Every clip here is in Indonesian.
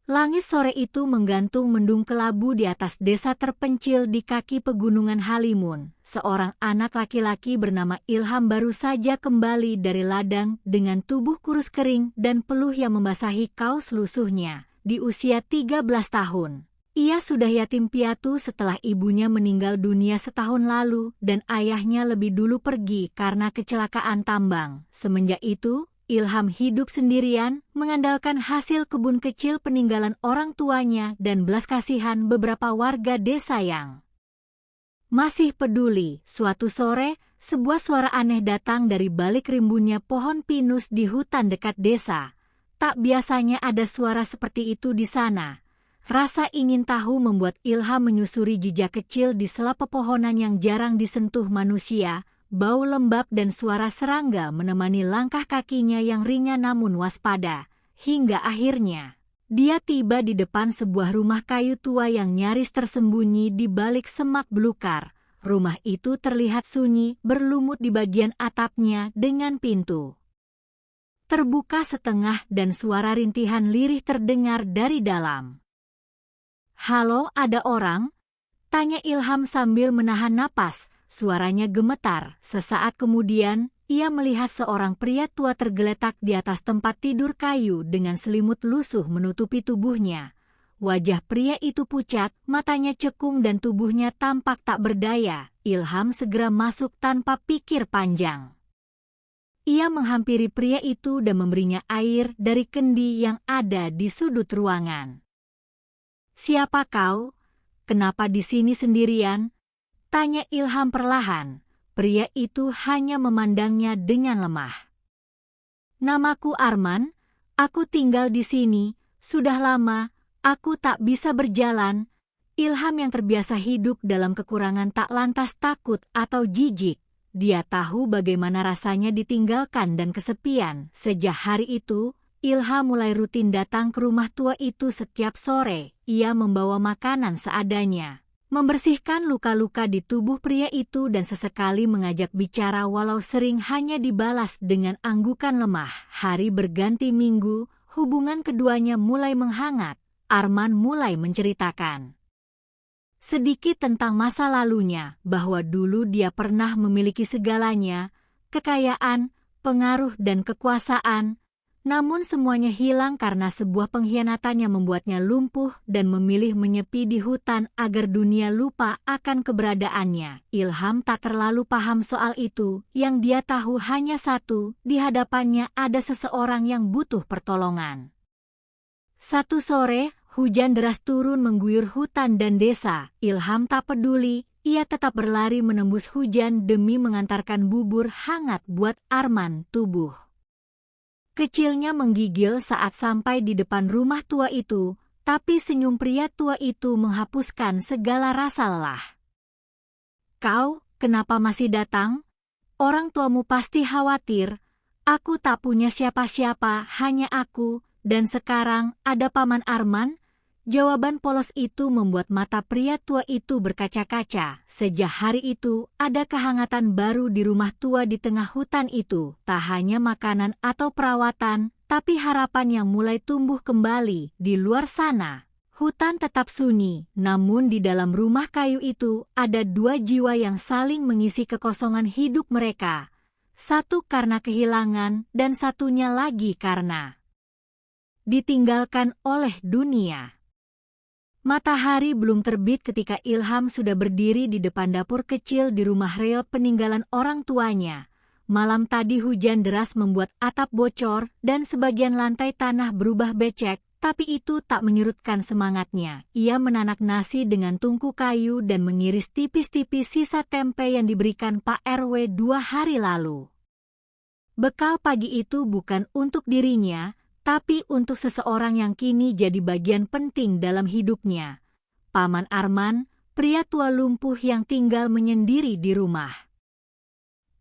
Langit sore itu menggantung mendung kelabu di atas desa terpencil di kaki pegunungan Halimun. Seorang anak laki-laki bernama Ilham baru saja kembali dari ladang dengan tubuh kurus kering dan peluh yang membasahi kaos lusuhnya. Di usia 13 tahun, ia sudah yatim piatu setelah ibunya meninggal dunia setahun lalu dan ayahnya lebih dulu pergi karena kecelakaan tambang. Semenjak itu, Ilham hidup sendirian, mengandalkan hasil kebun kecil peninggalan orang tuanya dan belas kasihan beberapa warga desa yang masih peduli. Suatu sore, sebuah suara aneh datang dari balik rimbunnya pohon pinus di hutan dekat desa. Tak biasanya ada suara seperti itu di sana. Rasa ingin tahu membuat Ilham menyusuri jejak kecil di sela pepohonan yang jarang disentuh manusia. Bau lembab dan suara serangga menemani langkah kakinya yang ringan namun waspada. Hingga akhirnya, dia tiba di depan sebuah rumah kayu tua yang nyaris tersembunyi di balik semak belukar. Rumah itu terlihat sunyi, berlumut di bagian atapnya dengan pintu terbuka setengah dan suara rintihan lirih terdengar dari dalam. "Halo, ada orang?" tanya Ilham sambil menahan napas. Suaranya gemetar. Sesaat kemudian, ia melihat seorang pria tua tergeletak di atas tempat tidur kayu dengan selimut lusuh menutupi tubuhnya. Wajah pria itu pucat, matanya cekung dan tubuhnya tampak tak berdaya. Ilham segera masuk tanpa pikir panjang. Ia menghampiri pria itu dan memberinya air dari kendi yang ada di sudut ruangan. "Siapa kau? Kenapa di sini sendirian?" tanya Ilham perlahan. Pria itu hanya memandangnya dengan lemah. "Namaku Arman, aku tinggal di sini, sudah lama, aku tak bisa berjalan." Ilham yang terbiasa hidup dalam kekurangan tak lantas takut atau jijik. Dia tahu bagaimana rasanya ditinggalkan dan kesepian. Sejak hari itu, Ilham mulai rutin datang ke rumah tua itu setiap sore. Ia membawa makanan seadanya, membersihkan luka-luka di tubuh pria itu dan sesekali mengajak bicara walau sering hanya dibalas dengan anggukan lemah. Hari berganti minggu, hubungan keduanya mulai menghangat. Arman mulai menceritakan sedikit tentang masa lalunya, bahwa dulu dia pernah memiliki segalanya, kekayaan, pengaruh dan kekuasaan. Namun semuanya hilang karena sebuah pengkhianatan yang membuatnya lumpuh dan memilih menyepi di hutan agar dunia lupa akan keberadaannya. Ilham tak terlalu paham soal itu, yang dia tahu hanya satu, di hadapannya ada seseorang yang butuh pertolongan. Satu sore, hujan deras turun mengguyur hutan dan desa. Ilham tak peduli, ia tetap berlari menembus hujan demi mengantarkan bubur hangat buat Arman. Tubuh kecilnya menggigil saat sampai di depan rumah tua itu, tapi senyum pria tua itu menghapuskan segala rasa lelah. "Kau, kenapa masih datang? Orang tuamu pasti khawatir. Aku tak punya siapa-siapa, hanya aku, dan sekarang ada Paman Arman." Jawaban polos itu membuat mata pria tua itu berkaca-kaca. Sejak hari itu, ada kehangatan baru di rumah tua di tengah hutan itu. Tak hanya makanan atau perawatan, tapi harapan yang mulai tumbuh kembali. Di luar sana, hutan tetap sunyi, namun di dalam rumah kayu itu, ada dua jiwa yang saling mengisi kekosongan hidup mereka. Satu karena kehilangan, dan satunya lagi karena ditinggalkan oleh dunia. Matahari belum terbit ketika Ilham sudah berdiri di depan dapur kecil di rumah reot peninggalan orang tuanya. Malam tadi hujan deras membuat atap bocor dan sebagian lantai tanah berubah becek, tapi itu tak menyurutkan semangatnya. Ia menanak nasi dengan tungku kayu dan mengiris tipis-tipis sisa tempe yang diberikan Pak RW 2 hari lalu. Bekal pagi itu bukan untuk dirinya, tapi untuk seseorang yang kini jadi bagian penting dalam hidupnya. Paman Arman, pria tua lumpuh yang tinggal menyendiri di rumah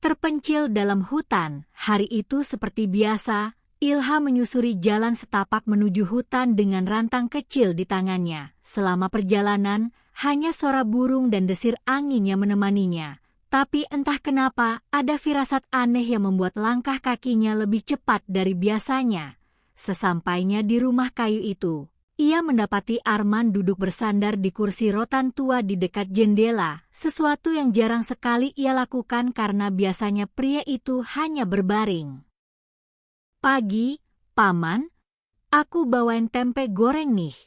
terpencil dalam hutan. Hari itu seperti biasa, Ilham menyusuri jalan setapak menuju hutan dengan rantang kecil di tangannya. Selama perjalanan, hanya suara burung dan desir angin yang menemaninya. Tapi entah kenapa, ada firasat aneh yang membuat langkah kakinya lebih cepat dari biasanya. Sesampainya di rumah kayu itu, ia mendapati Arman duduk bersandar di kursi rotan tua di dekat jendela, sesuatu yang jarang sekali ia lakukan karena biasanya pria itu hanya berbaring. "Pagi, Paman. Aku bawain tempe goreng nih."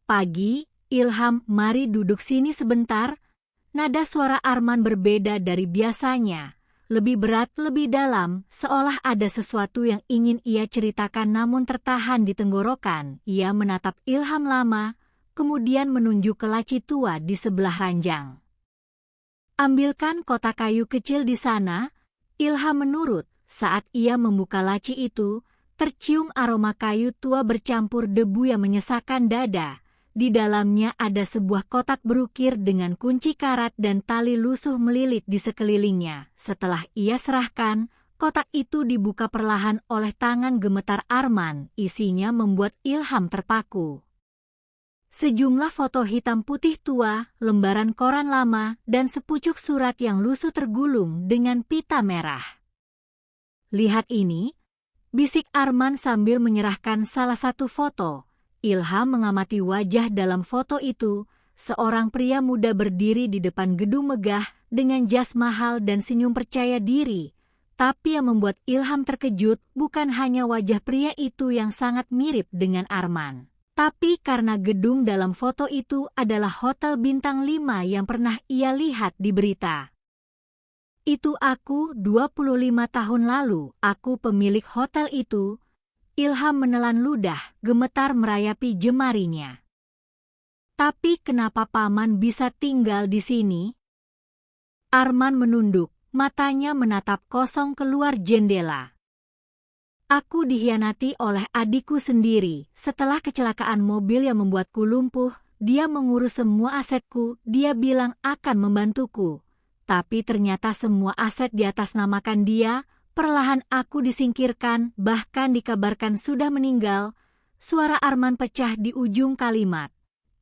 "Pagi, Ilham, mari duduk sini sebentar." Nada suara Arman berbeda dari biasanya. Lebih berat, lebih dalam, seolah ada sesuatu yang ingin ia ceritakan namun tertahan di tenggorokan. Ia menatap Ilham lama, kemudian menunjuk ke laci tua di sebelah ranjang. "Ambilkan kotak kayu kecil di sana." Ilham menurut. Saat ia membuka laci itu, tercium aroma kayu tua bercampur debu yang menyesakkan dada. Di dalamnya ada sebuah kotak berukir dengan kunci karat dan tali lusuh melilit di sekelilingnya. Setelah ia serahkan, kotak itu dibuka perlahan oleh tangan gemetar Arman. Isinya membuat Ilham terpaku. Sejumlah foto hitam putih tua, lembaran koran lama, dan sepucuk surat yang lusuh tergulung dengan pita merah. "Lihat ini," bisik Arman sambil menyerahkan salah satu foto. Ilham mengamati wajah dalam foto itu, seorang pria muda berdiri di depan gedung megah dengan jas mahal dan senyum percaya diri. Tapi yang membuat Ilham terkejut bukan hanya wajah pria itu yang sangat mirip dengan Arman, tapi karena gedung dalam foto itu adalah hotel bintang 5 yang pernah ia lihat di berita. "Itu aku 25 tahun lalu, aku pemilik hotel itu." Ilham menelan ludah, gemetar merayapi jemarinya. "Tapi kenapa Paman bisa tinggal di sini?" Arman menunduk, matanya menatap kosong keluar jendela. "Aku dikhianati oleh adikku sendiri. Setelah kecelakaan mobil yang membuatku lumpuh, dia mengurus semua asetku. Dia bilang akan membantuku. Tapi ternyata semua aset diatasnamakan dia. Perlahan aku disingkirkan, bahkan dikabarkan sudah meninggal." Suara Arman pecah di ujung kalimat.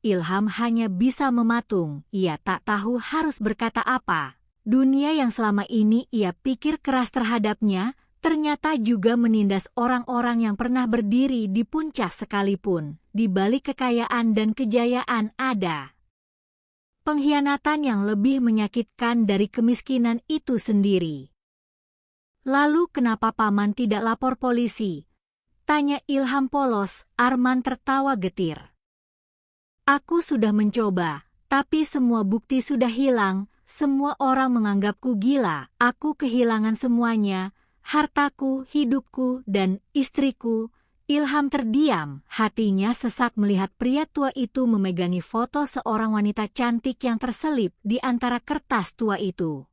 Ilham hanya bisa mematung, ia tak tahu harus berkata apa. Dunia yang selama ini ia pikir keras terhadapnya, ternyata juga menindas orang-orang yang pernah berdiri di puncak sekalipun. Di balik kekayaan dan kejayaan ada pengkhianatan yang lebih menyakitkan dari kemiskinan itu sendiri. "Lalu kenapa Paman tidak lapor polisi?" tanya Ilham polos. Arman tertawa getir. "Aku sudah mencoba, tapi semua bukti sudah hilang. Semua orang menganggapku gila. Aku kehilangan semuanya, hartaku, hidupku, dan istriku." Ilham terdiam, hatinya sesak melihat pria tua itu memegangi foto seorang wanita cantik yang terselip di antara kertas tua itu.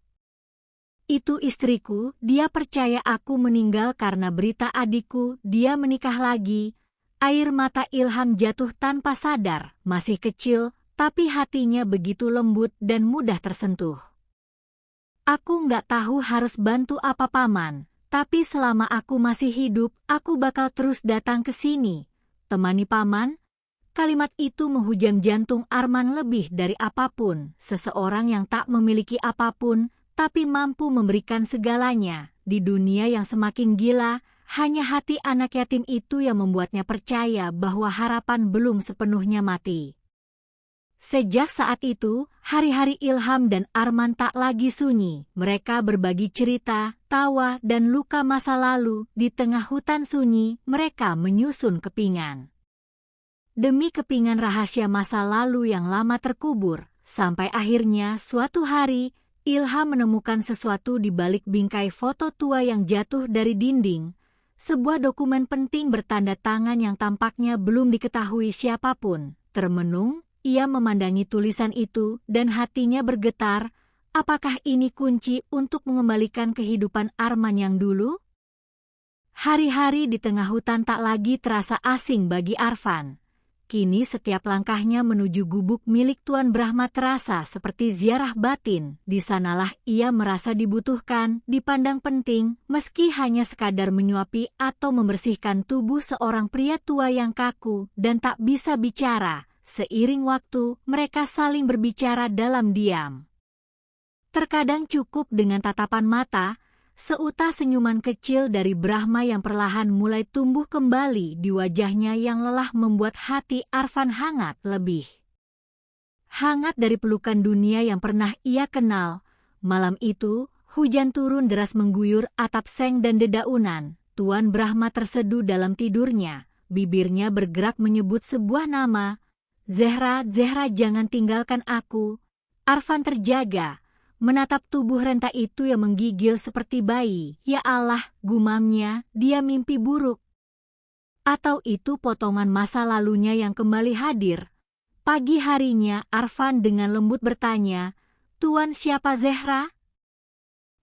"Itu istriku, dia percaya aku meninggal karena berita adikku, dia menikah lagi." Air mata Ilham jatuh tanpa sadar, masih kecil, tapi hatinya begitu lembut dan mudah tersentuh. "Aku nggak tahu harus bantu apa Paman, tapi selama aku masih hidup, aku bakal terus datang ke sini. Temani Paman." Kalimat itu menghujam jantung Arman lebih dari apapun. Seseorang yang tak memiliki apapun, tapi mampu memberikan segalanya. Di dunia yang semakin gila, hanya hati anak yatim itu yang membuatnya percaya bahwa harapan belum sepenuhnya mati. Sejak saat itu, hari-hari Ilham dan Arman tak lagi sunyi. Mereka berbagi cerita, tawa, dan luka masa lalu. Di tengah hutan sunyi, mereka menyusun kepingan demi kepingan rahasia masa lalu yang lama terkubur. Sampai akhirnya suatu hari, Ilham menemukan sesuatu di balik bingkai foto tua yang jatuh dari dinding. Sebuah dokumen penting bertanda tangan yang tampaknya belum diketahui siapapun. Termenung, ia memandangi tulisan itu dan hatinya bergetar. Apakah ini kunci untuk mengembalikan kehidupan Arman yang dulu? Hari-hari di tengah hutan tak lagi terasa asing bagi Arfan. Kini setiap langkahnya menuju gubuk milik Tuan Brahma terasa seperti ziarah batin. Di sanalah ia merasa dibutuhkan, dipandang penting, meski hanya sekadar menyuapi atau membersihkan tubuh seorang pria tua yang kaku dan tak bisa bicara. Seiring waktu, mereka saling berbicara dalam diam. Terkadang cukup dengan tatapan mata, seutas senyuman kecil dari Brahma yang perlahan mulai tumbuh kembali di wajahnya yang lelah membuat hati Arfan hangat lebih hangat dari pelukan dunia yang pernah ia kenal. Malam itu, hujan turun deras mengguyur atap seng dan dedaunan. Tuan Brahma terseduh dalam tidurnya. Bibirnya bergerak menyebut sebuah nama. Zehra, Zehra, jangan tinggalkan aku. Arfan terjaga, menatap tubuh renta itu yang menggigil seperti bayi. Ya Allah, gumamnya, dia mimpi buruk. Atau itu potongan masa lalunya yang kembali hadir. Pagi harinya, Arfan dengan lembut bertanya, "Tuan, siapa Zehra?"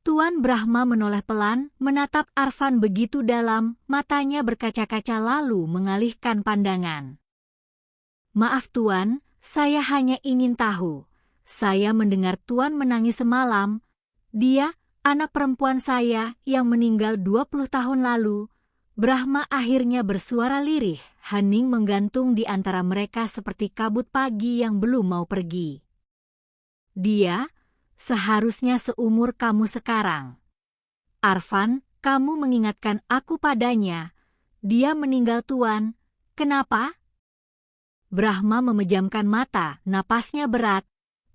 Tuan Brahma menoleh pelan, menatap Arfan begitu dalam, matanya berkaca-kaca lalu mengalihkan pandangan. "Maaf Tuan, saya hanya ingin tahu. Saya mendengar Tuan menangis semalam. Dia, anak perempuan saya yang meninggal 20 tahun lalu." Brahma akhirnya bersuara lirih, hening menggantung di antara mereka seperti kabut pagi yang belum mau pergi. "Dia seharusnya seumur kamu sekarang. Arfan, kamu mengingatkan aku padanya. Dia meninggal Tuan. Kenapa?" Brahma memejamkan mata, napasnya berat.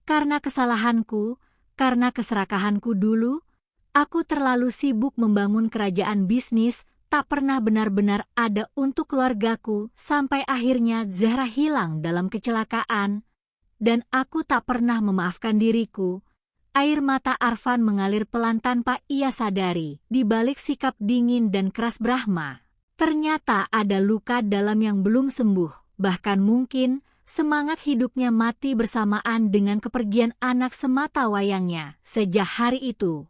"Karena kesalahanku, karena keserakahanku dulu, aku terlalu sibuk membangun kerajaan bisnis, tak pernah benar-benar ada untuk keluargaku, sampai akhirnya Zehra hilang dalam kecelakaan, dan aku tak pernah memaafkan diriku." Air mata Arfan mengalir pelan tanpa ia sadari, di balik sikap dingin dan keras Brahma. Ternyata ada luka dalam yang belum sembuh, bahkan mungkin semangat hidupnya mati bersamaan dengan kepergian anak semata wayangnya. Sejak hari itu,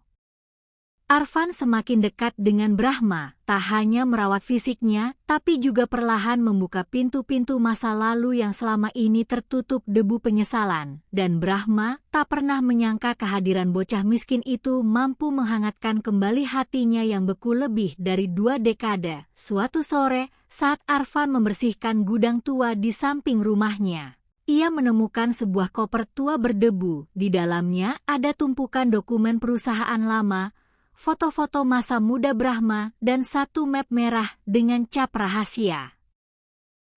Arfan semakin dekat dengan Brahma, tak hanya merawat fisiknya, tapi juga perlahan membuka pintu-pintu masa lalu yang selama ini tertutup debu penyesalan. Dan Brahma tak pernah menyangka kehadiran bocah miskin itu mampu menghangatkan kembali hatinya yang beku lebih dari 2 dekade. Suatu sore, saat Arfan membersihkan gudang tua di samping rumahnya, ia menemukan sebuah koper tua berdebu. Di dalamnya ada tumpukan dokumen perusahaan lama, foto-foto masa muda Brahma, dan satu map merah dengan cap rahasia.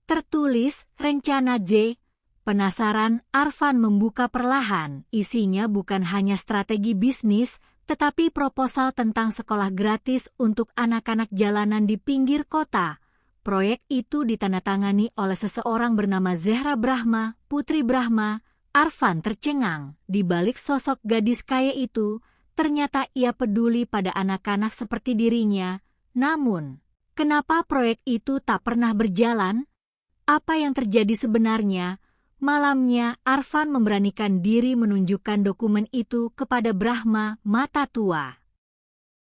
Tertulis, Rencana J. Penasaran, Arfan membuka perlahan. Isinya bukan hanya strategi bisnis, tetapi proposal tentang sekolah gratis untuk anak-anak jalanan di pinggir kota. Proyek itu ditandatangani oleh seseorang bernama Zehra Brahma, putri Brahma. Arfan tercengang. Di balik sosok gadis kaya itu, ternyata ia peduli pada anak-anak seperti dirinya. Namun, kenapa proyek itu tak pernah berjalan? Apa yang terjadi sebenarnya? Malamnya, Arfan memberanikan diri menunjukkan dokumen itu kepada Brahma, mata tua.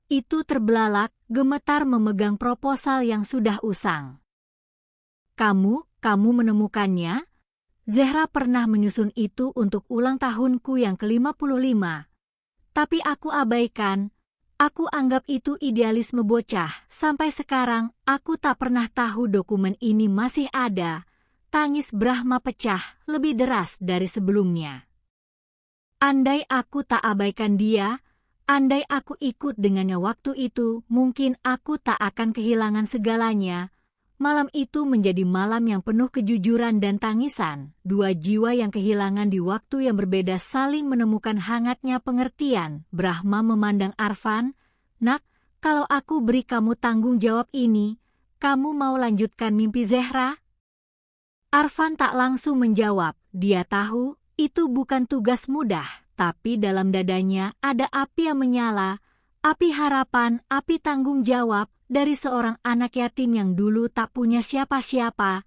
Itu terbelalak, gemetar memegang proposal yang sudah usang. Kamu menemukannya? Zehra pernah menyusun itu untuk ulang tahunku yang ke-55. Tapi aku abaikan. Aku anggap itu idealisme bocah. Sampai sekarang, aku tak pernah tahu dokumen ini masih ada. Tangis Brahma pecah, lebih deras dari sebelumnya. Andai aku tak abaikan dia, andai aku ikut dengannya waktu itu, mungkin aku tak akan kehilangan segalanya. Malam itu menjadi malam yang penuh kejujuran dan tangisan. 2 jiwa yang kehilangan di waktu yang berbeda saling menemukan hangatnya pengertian. Brahma memandang Arfan, "Nak, kalau aku beri kamu tanggung jawab ini, kamu mau lanjutkan mimpi Zehra?" Arfan tak langsung menjawab. Dia tahu itu bukan tugas mudah, tapi dalam dadanya ada api yang menyala, api harapan, api tanggung jawab. Dari seorang anak yatim yang dulu tak punya siapa-siapa,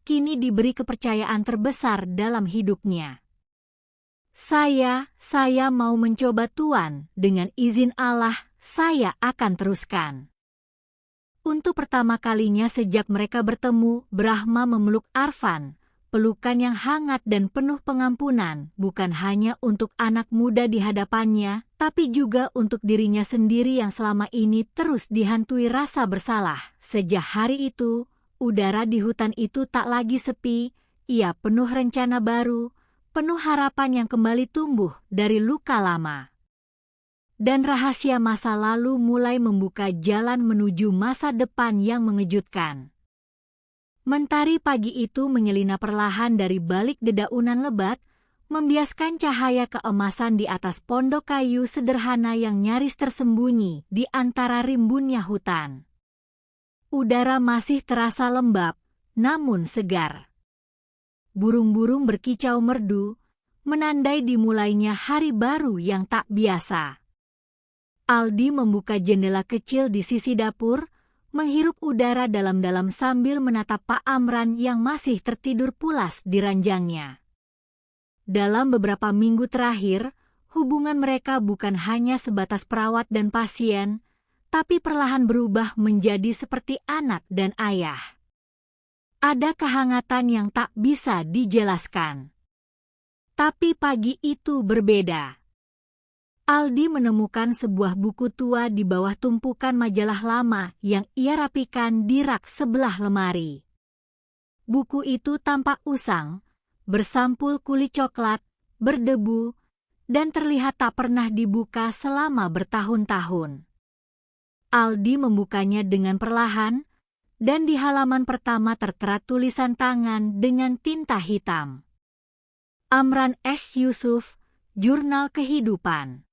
kini diberi kepercayaan terbesar dalam hidupnya. Saya mau mencoba Tuan. Dengan izin Allah, saya akan teruskan." Untuk pertama kalinya sejak mereka bertemu, Brahma memeluk Arfan. Pelukan yang hangat dan penuh pengampunan, bukan hanya untuk anak muda di hadapannya, tapi juga untuk dirinya sendiri yang selama ini terus dihantui rasa bersalah. Sejak hari itu, udara di hutan itu tak lagi sepi. Ia penuh rencana baru, penuh harapan yang kembali tumbuh dari luka lama. dan rahasia masa lalu mulai membuka jalan menuju masa depan yang mengejutkan. Mentari pagi itu menyelinap perlahan dari balik dedaunan lebat, membiaskan cahaya keemasan di atas pondok kayu sederhana yang nyaris tersembunyi di antara rimbunnya hutan. Udara masih terasa lembab, namun segar. Burung-burung berkicau merdu, menandai dimulainya hari baru yang tak biasa. Aldi membuka jendela kecil di sisi dapur, menghirup udara dalam-dalam sambil menatap Pak Amran yang masih tertidur pulas di ranjangnya. Dalam beberapa minggu terakhir, hubungan mereka bukan hanya sebatas perawat dan pasien, tapi perlahan berubah menjadi seperti anak dan ayah. Ada kehangatan yang tak bisa dijelaskan. Tapi pagi itu berbeda. Aldi menemukan sebuah buku tua di bawah tumpukan majalah lama yang ia rapikan di rak sebelah lemari. Buku itu tampak usang, bersampul kulit coklat, berdebu, dan terlihat tak pernah dibuka selama bertahun-tahun. Aldi membukanya dengan perlahan, dan di halaman pertama tertera tulisan tangan dengan tinta hitam. Amran S. Yusuf, Jurnal Kehidupan.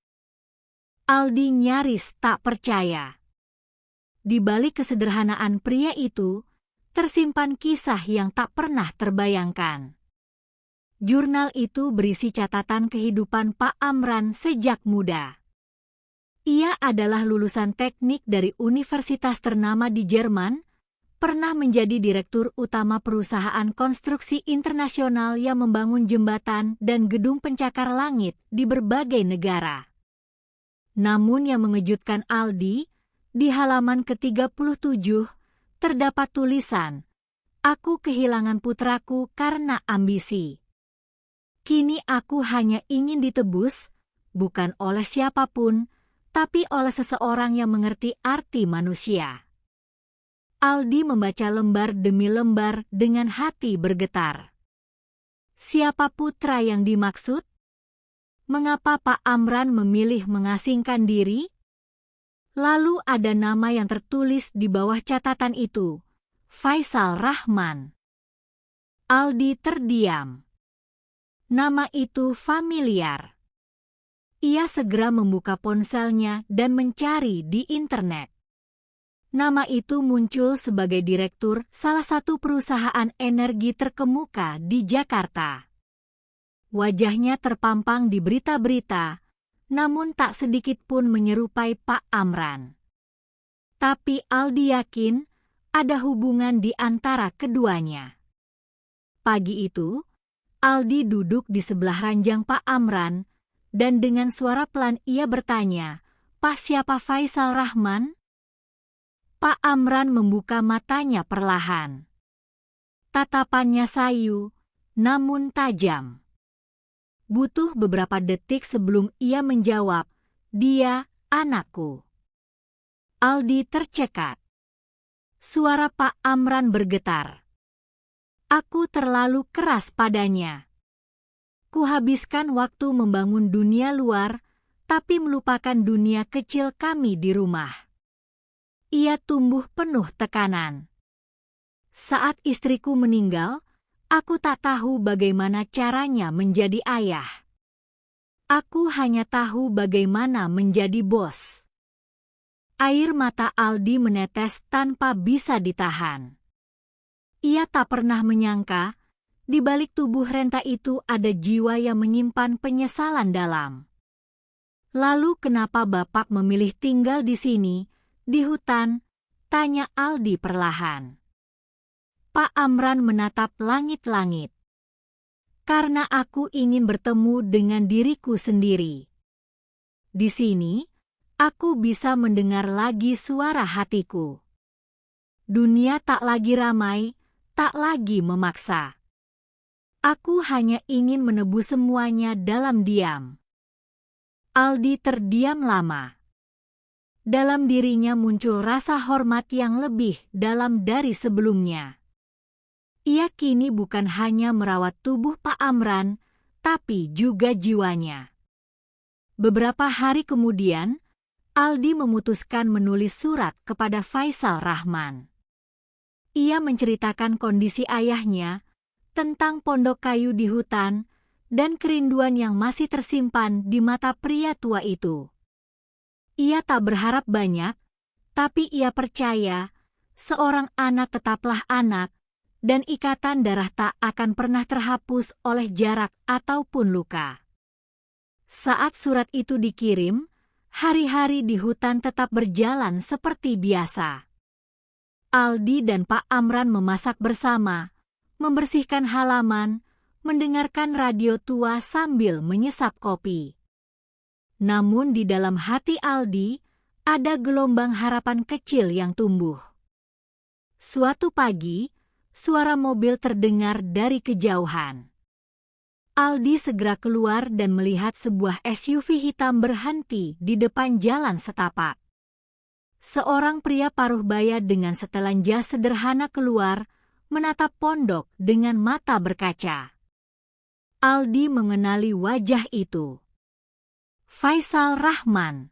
Aldi nyaris tak percaya. Di balik kesederhanaan pria itu, tersimpan kisah yang tak pernah terbayangkan. Jurnal itu berisi catatan kehidupan Pak Amran sejak muda. Ia adalah lulusan teknik dari universitas ternama di Jerman, pernah menjadi direktur utama perusahaan konstruksi internasional yang membangun jembatan dan gedung pencakar langit di berbagai negara. Namun yang mengejutkan Aldi, di halaman ke-37, terdapat tulisan, "Aku kehilangan putraku karena ambisi. Kini aku hanya ingin ditebus, bukan oleh siapapun, tapi oleh seseorang yang mengerti arti manusia." Aldi membaca lembar demi lembar dengan hati bergetar. Siapa putra yang dimaksud? Mengapa Pak Amran memilih mengasingkan diri? Lalu ada nama yang tertulis di bawah catatan itu, Faisal Rahman. Aldi terdiam. Nama itu familiar. Ia segera membuka ponselnya dan mencari di internet. Nama itu muncul sebagai direktur salah satu perusahaan energi terkemuka di Jakarta. Wajahnya terpampang di berita-berita, namun tak sedikit pun menyerupai Pak Amran. Tapi Aldi yakin ada hubungan di antara keduanya. Pagi itu, Aldi duduk di sebelah ranjang Pak Amran, dan dengan suara pelan ia bertanya, "Pak, siapa Faisal Rahman?" Pak Amran membuka matanya perlahan. Tatapannya sayu, namun tajam. Butuh beberapa detik sebelum ia menjawab, "Dia, anakku." Aldi tercekat. Suara Pak Amran bergetar. "Aku terlalu keras padanya. Kuhabiskan waktu membangun dunia luar, tapi melupakan dunia kecil kami di rumah." Ia tumbuh penuh tekanan. "Saat istriku meninggal, aku tak tahu bagaimana caranya menjadi ayah. Aku hanya tahu bagaimana menjadi bos." Air mata Aldi menetes tanpa bisa ditahan. Ia tak pernah menyangka, di balik tubuh renta itu ada jiwa yang menyimpan penyesalan dalam. "Lalu kenapa Bapak memilih tinggal di sini, di hutan?" tanya Aldi perlahan. Pak Amran menatap langit-langit. "Karena aku ingin bertemu dengan diriku sendiri. Di sini, aku bisa mendengar lagi suara hatiku. Dunia tak lagi ramai, tak lagi memaksa. Aku hanya ingin menebus semuanya dalam diam." Aldi terdiam lama. Dalam dirinya muncul rasa hormat yang lebih dalam dari sebelumnya. Ia kini bukan hanya merawat tubuh Pak Amran, tapi juga jiwanya. Beberapa hari kemudian, Aldi memutuskan menulis surat kepada Faisal Rahman. Ia menceritakan kondisi ayahnya tentang pondok kayu di hutan dan kerinduan yang masih tersimpan di mata pria tua itu. Ia tak berharap banyak, tapi ia percaya seorang anak tetaplah anak dan ikatan darah tak akan pernah terhapus oleh jarak ataupun luka. Saat surat itu dikirim, hari-hari di hutan tetap berjalan seperti biasa. Aldi dan Pak Amran memasak bersama, membersihkan halaman, mendengarkan radio tua sambil menyesap kopi. Namun di dalam hati Aldi, ada gelombang harapan kecil yang tumbuh. Suatu pagi, suara mobil terdengar dari kejauhan. Aldi segera keluar dan melihat sebuah SUV hitam berhenti di depan jalan setapak. Seorang pria paruh baya dengan setelan jas sederhana keluar, menatap pondok dengan mata berkaca. Aldi mengenali wajah itu. Faisal Rahman.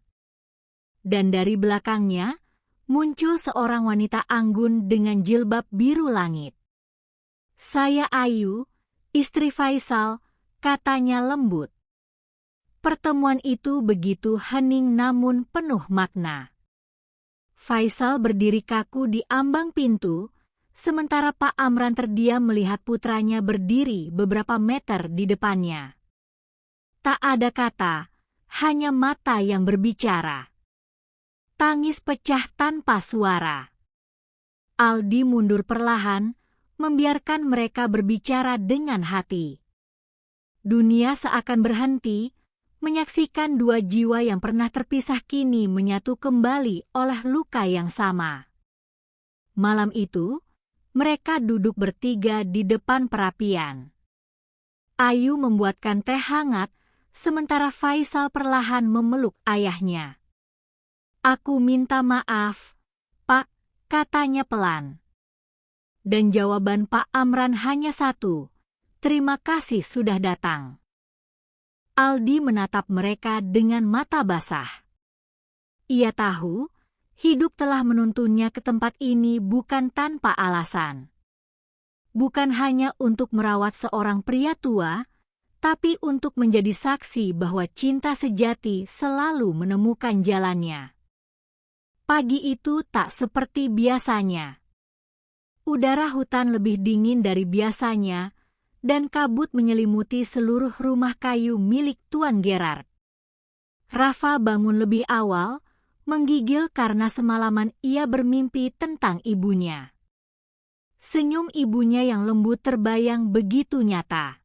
Dan dari belakangnya, muncul seorang wanita anggun dengan jilbab biru langit. "Saya Ayu, istri Faisal," katanya lembut. Pertemuan itu begitu hening namun penuh makna. Faisal berdiri kaku di ambang pintu, sementara Pak Amran terdiam melihat putranya berdiri beberapa meter di depannya. Tak ada kata, hanya mata yang berbicara. Tangis pecah tanpa suara. Aldi mundur perlahan, membiarkan mereka berbicara dengan hati. Dunia seakan berhenti, menyaksikan dua jiwa yang pernah terpisah kini menyatu kembali oleh luka yang sama. Malam itu, mereka duduk bertiga di depan perapian. Ayu membuatkan teh hangat, sementara Faisal perlahan memeluk ayahnya. "Aku minta maaf, Pak," katanya pelan. Dan jawaban Pak Amran hanya satu, "Terima kasih sudah datang." Aldi menatap mereka dengan mata basah. Ia tahu, hidup telah menuntunnya ke tempat ini bukan tanpa alasan. Bukan hanya untuk merawat seorang pria tua, tapi untuk menjadi saksi bahwa cinta sejati selalu menemukan jalannya. Pagi itu tak seperti biasanya. Udara hutan lebih dingin dari biasanya, dan kabut menyelimuti seluruh rumah kayu milik Tuan Gerard. Rafa bangun lebih awal, menggigil karena semalaman ia bermimpi tentang ibunya. Senyum ibunya yang lembut terbayang begitu nyata.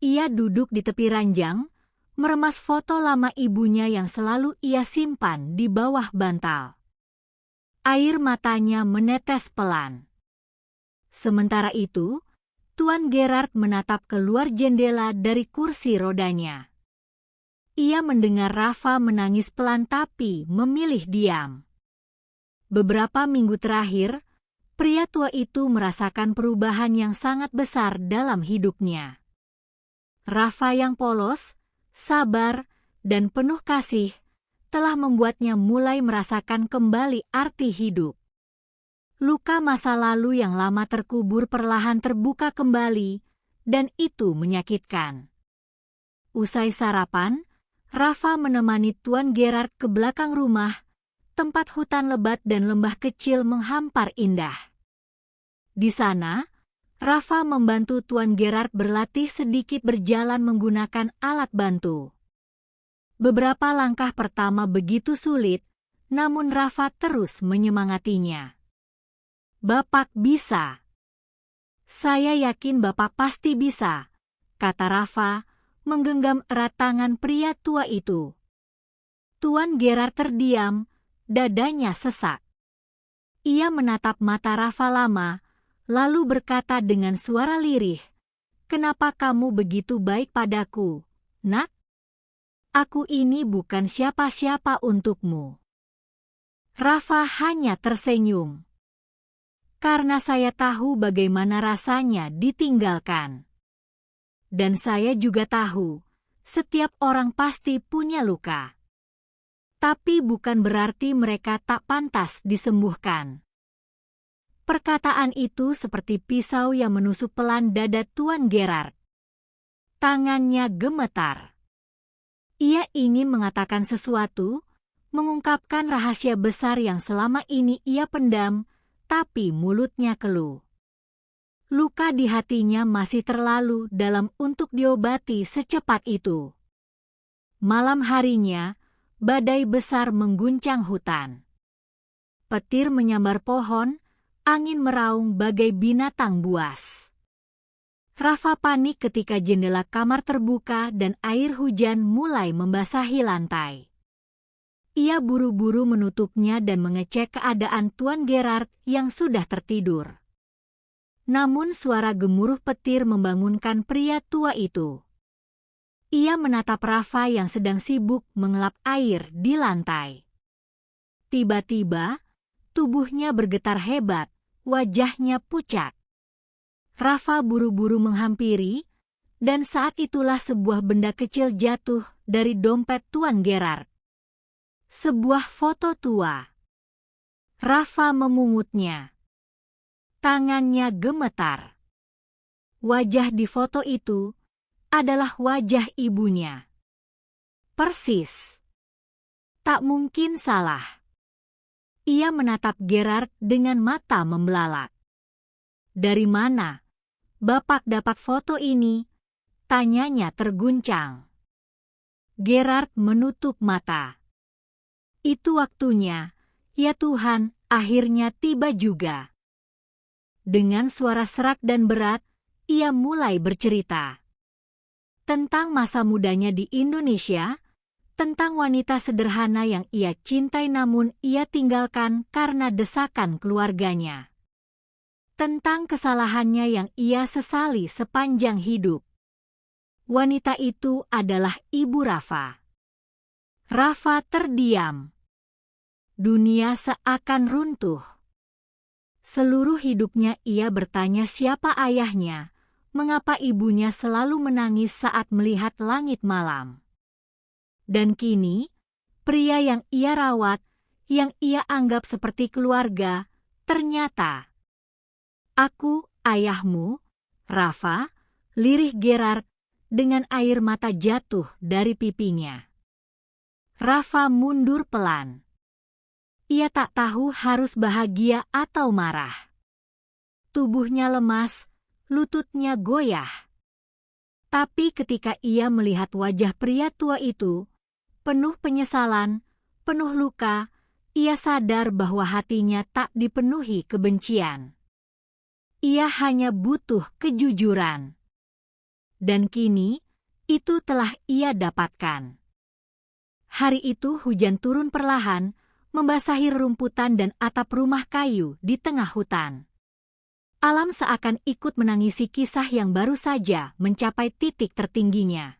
Ia duduk di tepi ranjang, meremas foto lama ibunya yang selalu ia simpan di bawah bantal. Air matanya menetes pelan. Sementara itu, Tuan Gerard menatap keluar jendela dari kursi rodanya. Ia mendengar Rafa menangis pelan tapi memilih diam. Beberapa minggu terakhir, pria tua itu merasakan perubahan yang sangat besar dalam hidupnya. Rafa yang polos, sabar, dan penuh kasih telah membuatnya mulai merasakan kembali arti hidup. Luka masa lalu yang lama terkubur perlahan terbuka kembali, dan itu menyakitkan. Usai sarapan, Rafa menemani Tuan Gerard ke belakang rumah, tempat hutan lebat dan lembah kecil menghampar indah. Di sana, Rafa membantu Tuan Gerard berlatih sedikit berjalan menggunakan alat bantu. Beberapa langkah pertama begitu sulit, namun Rafa terus menyemangatinya. "Bapak bisa." "Saya yakin Bapak pasti bisa," kata Rafa, menggenggam erat tangan pria tua itu. Tuan Gerard terdiam, dadanya sesak. Ia menatap mata Rafa lama, lalu berkata dengan suara lirih, "Kenapa kamu begitu baik padaku, Nak? Aku ini bukan siapa-siapa untukmu." Rafa hanya tersenyum. "Karena saya tahu bagaimana rasanya ditinggalkan. Dan saya juga tahu, Setiap orang pasti punya luka. Tapi bukan berarti mereka tak pantas disembuhkan. Perkataan itu seperti pisau yang menusuk pelan dada Tuan Gerard. Tangannya gemetar. Ia ingin mengatakan sesuatu, mengungkapkan rahasia besar yang selama ini ia pendam, tapi mulutnya keluh. Luka di hatinya masih terlalu dalam untuk diobati secepat itu. Malam harinya, badai besar mengguncang hutan. Petir menyambar pohon, angin meraung bagai binatang buas. Rafa panik ketika jendela kamar terbuka dan air hujan mulai membasahi lantai. Ia buru-buru menutupnya dan mengecek keadaan Tuan Gerard yang sudah tertidur. Namun suara gemuruh petir membangunkan pria tua itu. Ia menatap Rafa yang sedang sibuk mengelap air di lantai. Tiba-tiba, tubuhnya bergetar hebat, wajahnya pucat. Rafa buru-buru menghampiri, dan saat itulah sebuah benda kecil jatuh dari dompet Tuan Gerard. Sebuah foto tua. Rafa memungutnya. Tangannya gemetar. Wajah di foto itu adalah wajah ibunya. Persis. Tak mungkin salah. Ia menatap Gerard dengan mata membelalak. Dari mana Bapak dapat foto ini? Tanyanya terguncang. Gerard menutup mata. Itu waktunya, ya Tuhan, akhirnya tiba juga. Dengan suara serak dan berat, ia mulai bercerita. Tentang masa mudanya di Indonesia, tentang wanita sederhana yang ia cintai namun ia tinggalkan karena desakan keluarganya. Tentang kesalahannya yang ia sesali sepanjang hidup. Wanita itu adalah Ibu Rafa. Rafa terdiam. Dunia seakan runtuh. Seluruh hidupnya ia bertanya siapa ayahnya, mengapa ibunya selalu menangis saat melihat langit malam. Dan kini, pria yang ia rawat, yang ia anggap seperti keluarga, ternyata. Aku, ayahmu, Rafa, lirih Gerard, dengan air mata jatuh dari pipinya. Rafa mundur pelan. Ia tak tahu harus bahagia atau marah. Tubuhnya lemas, lututnya goyah. Tapi ketika ia melihat wajah pria tua itu, penuh penyesalan, penuh luka, ia sadar bahwa hatinya tak dipenuhi kebencian. Ia hanya butuh kejujuran. Dan kini, itu telah ia dapatkan. Hari itu hujan turun perlahan, membasahi rumputan dan atap rumah kayu di tengah hutan. Alam seakan ikut menangisi kisah yang baru saja mencapai titik tertingginya.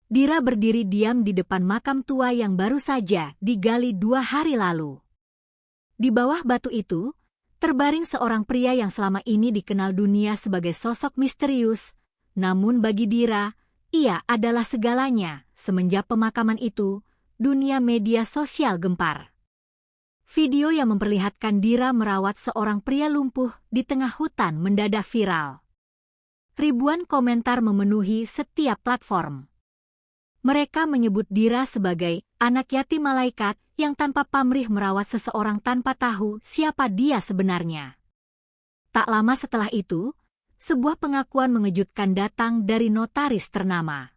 Dira berdiri diam di depan makam tua yang baru saja digali 2 hari lalu. Di bawah batu itu, terbaring seorang pria yang selama ini dikenal dunia sebagai sosok misterius, namun bagi Dira, ia adalah segalanya. Semenjak pemakaman itu, dunia media sosial gempar. Video yang memperlihatkan Dira merawat seorang pria lumpuh di tengah hutan mendadak viral. Ribuan komentar memenuhi setiap platform. Mereka menyebut Dira sebagai anak yatim malaikat yang tanpa pamrih merawat seseorang tanpa tahu siapa dia sebenarnya. Tak lama setelah itu, sebuah pengakuan mengejutkan datang dari notaris ternama.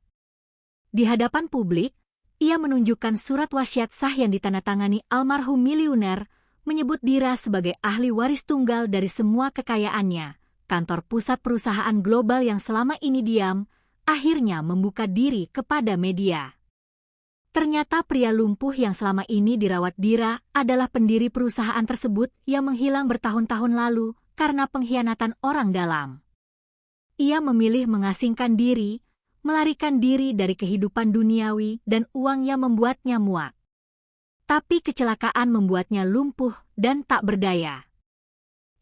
Di hadapan publik, ia menunjukkan surat wasiat sah yang ditandatangani almarhum miliuner, menyebut Dira sebagai ahli waris tunggal dari semua kekayaannya. Kantor pusat perusahaan global yang selama ini diam, akhirnya membuka diri kepada media. Ternyata pria lumpuh yang selama ini dirawat Dira adalah pendiri perusahaan tersebut yang menghilang bertahun-tahun lalu karena pengkhianatan orang dalam. Ia memilih mengasingkan diri, melarikan diri dari kehidupan duniawi dan uang yang membuatnya muak. Tapi kecelakaan membuatnya lumpuh dan tak berdaya.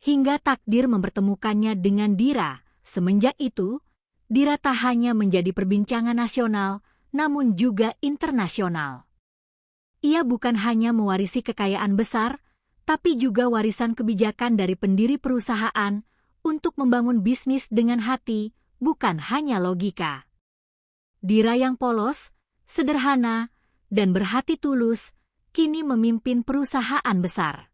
Hingga takdir mempertemukannya dengan Dira. Semenjak itu, Dira tak hanya menjadi perbincangan nasional, namun juga internasional. Ia bukan hanya mewarisi kekayaan besar, tapi juga warisan kebijakan dari pendiri perusahaan untuk membangun bisnis dengan hati, bukan hanya logika. Dira yang polos, sederhana, dan berhati tulus, kini memimpin perusahaan besar.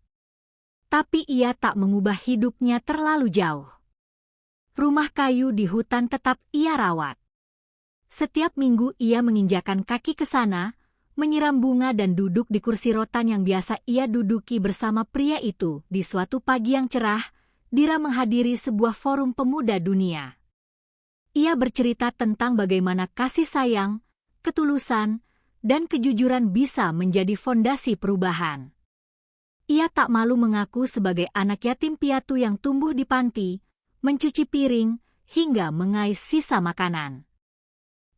Tapi ia tak mengubah hidupnya terlalu jauh. Rumah kayu di hutan tetap ia rawat. Setiap minggu ia menginjakan kaki ke sana, menyiram bunga dan duduk di kursi rotan yang biasa ia duduki bersama pria itu. Di suatu pagi yang cerah, Dira menghadiri sebuah forum pemuda dunia. Ia bercerita tentang bagaimana kasih sayang, ketulusan, dan kejujuran bisa menjadi fondasi perubahan. Ia tak malu mengaku sebagai anak yatim piatu yang tumbuh di panti, mencuci piring, hingga mengais sisa makanan.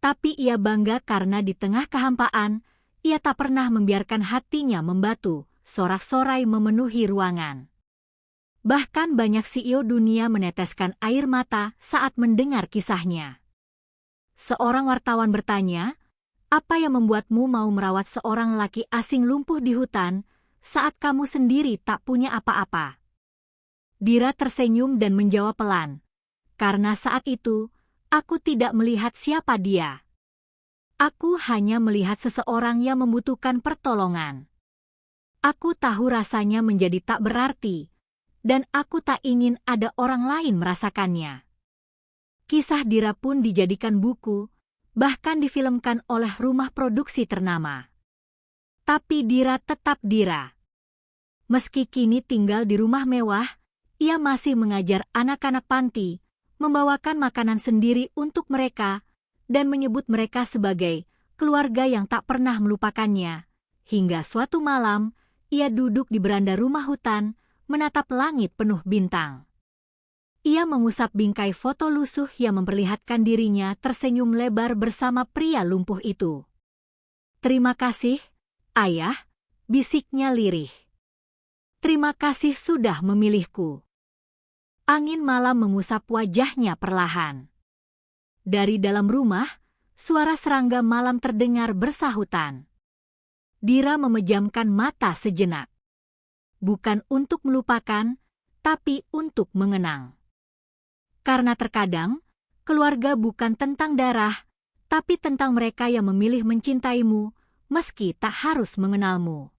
Tapi ia bangga karena di tengah kehampaan, ia tak pernah membiarkan hatinya membatu, sorak-sorai memenuhi ruangan. Bahkan banyak CEO dunia meneteskan air mata saat mendengar kisahnya. Seorang wartawan bertanya, "Apa yang membuatmu mau merawat seorang laki asing lumpuh di hutan saat kamu sendiri tak punya apa-apa?" Dira tersenyum dan menjawab pelan, "Karena saat itu, aku tidak melihat siapa dia. Aku hanya melihat seseorang yang membutuhkan pertolongan. Aku tahu rasanya menjadi tak berarti, dan aku tak ingin ada orang lain merasakannya." Kisah Dira pun dijadikan buku, bahkan difilmkan oleh rumah produksi ternama. Tapi Dira tetap Dira. Meski kini tinggal di rumah mewah, ia masih mengajar anak-anak panti, membawakan makanan sendiri untuk mereka, dan menyebut mereka sebagai keluarga yang tak pernah melupakannya. Hingga suatu malam, ia duduk di beranda rumah hutan, menatap langit penuh bintang. Ia mengusap bingkai foto lusuh yang memperlihatkan dirinya tersenyum lebar bersama pria lumpuh itu. "Terima kasih, Ayah," bisiknya lirih. "Terima kasih sudah memilihku." Angin malam mengusap wajahnya perlahan. Dari dalam rumah, suara serangga malam terdengar bersahutan. Dira memejamkan mata sejenak. Bukan untuk melupakan, tapi untuk mengenang. Karena terkadang, keluarga bukan tentang darah, tapi tentang mereka yang memilih mencintaimu, meski tak harus mengenalmu.